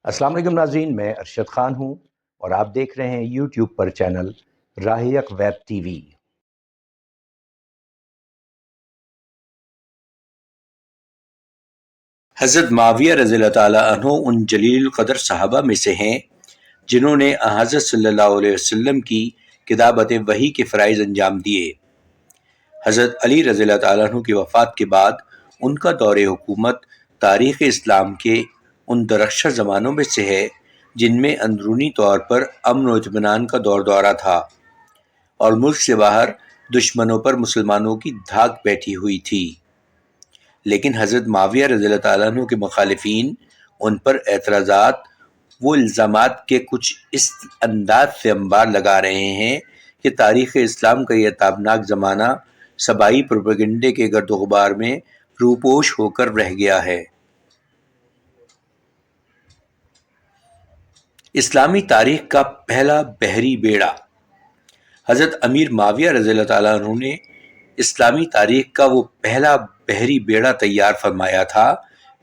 السلام علیکم ناظرین، میں ارشد خان ہوں اور آپ دیکھ رہے ہیں یوٹیوب پر چینل راہ حق ویب ٹی وی۔ حضرت معاویہ رضی اللہ تعالیٰ عنہ ان جلیل القدر صحابہ میں سے ہیں جنہوں نے حضرت صلی اللہ علیہ وسلم کی کتابت وحی کے فرائض انجام دیے۔ حضرت علی رضی اللہ تعالیٰ عنہ کی وفات کے بعد ان کا دور حکومت تاریخ اسلام کے ان درخشاں زمانوں میں سے ہے جن میں اندرونی طور پر امن و اطمینان کا دورہ تھا اور ملک سے باہر دشمنوں پر مسلمانوں کی دھاک بیٹھی ہوئی تھی، لیکن حضرت معاویہ رضی اللہ تعالیٰ عنہ کے مخالفین ان پر اعتراضات وہ الزامات کے کچھ اس انداز سے انبار لگا رہے ہیں کہ تاریخ اسلام کا یہ تابناک زمانہ صبائی پروپیگنڈے کے گرد و غبار میں روپوش ہو کر رہ گیا ہے۔ اسلامی تاریخ کا پہلا بحری بیڑا۔ حضرت امیر معاویہ رضی اللہ تعالیٰ عنہ نے اسلامی تاریخ کا وہ پہلا بحری بیڑا تیار فرمایا تھا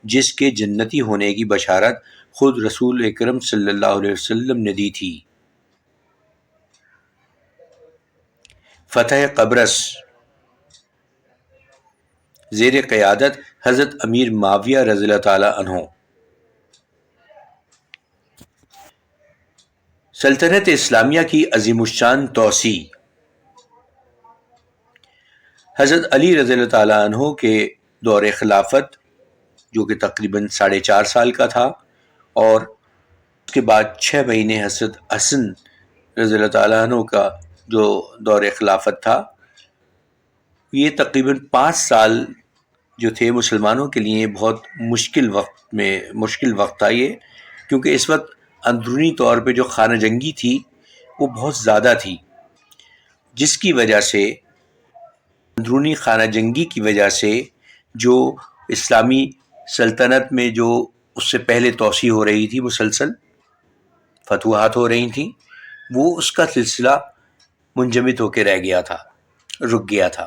جس کے جنتی ہونے کی بشارت خود رسول اکرم صلی اللہ علیہ وسلم نے دی تھی۔ فتح قبرص زیر قیادت حضرت امیر معاویہ رضی اللہ تعالیٰ عنہ۔ سلطنت اسلامیہ کی عظیم الشان توسیع۔ حضرت علی رضی اللہ تعالیٰ عنہ کے دور خلافت جو کہ تقریباً 4.5 سال کا تھا، اور اس کے بعد 6 مہینے حضرت حسن رضی اللہ تعالیٰ عنہ کا جو دور خلافت تھا، یہ تقریباً 5 سال جو تھے مسلمانوں کے لیے بہت مشکل وقت تھا یہ، کیونکہ اس وقت اندرونی طور پہ جو خانہ جنگی تھی وہ بہت زیادہ تھی، جس کی وجہ سے اندرونی خانہ جنگی کی وجہ سے جو اسلامی سلطنت میں جو اس سے پہلے توسیع ہو رہی تھی، مسلسل فتوحات ہو رہی تھیں، وہ اس کا سلسلہ منجمد ہو کے رہ گیا تھا، رک گیا تھا،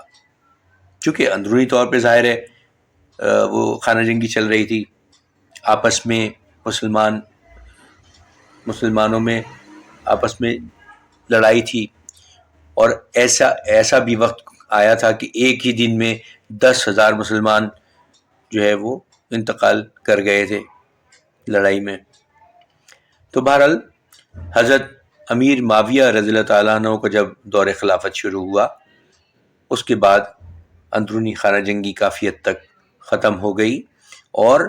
چونکہ اندرونی طور پہ ظاہر ہے وہ خانہ جنگی چل رہی تھی، آپس میں مسلمانوں میں آپس میں لڑائی تھی، اور ایسا بھی وقت آیا تھا کہ ایک ہی دن میں 10,000 مسلمان جو ہے وہ انتقال کر گئے تھے لڑائی میں۔ تو بہرحال حضرت امیر معاویہ رضی اللہ تعالیٰ عنہ کا جب دور خلافت شروع ہوا، اس کے بعد اندرونی خانہ جنگی کافی حد تک ختم ہو گئی، اور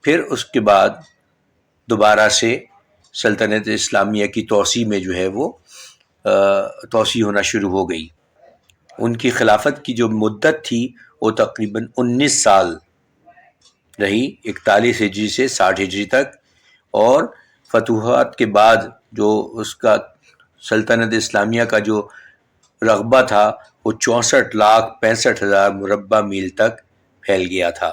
پھر اس کے بعد دوبارہ سے سلطنت اسلامیہ کی توسیع میں جو ہے وہ توسیع ہونا شروع ہو گئی۔ ان کی خلافت کی جو مدت تھی وہ تقریباً 19 سال رہی، 41 ہجری سے 60 ہجری تک، اور فتوحات کے بعد جو اس کا سلطنت اسلامیہ کا جو رقبہ تھا وہ 64,65,000 مربع میل تک پھیل گیا تھا۔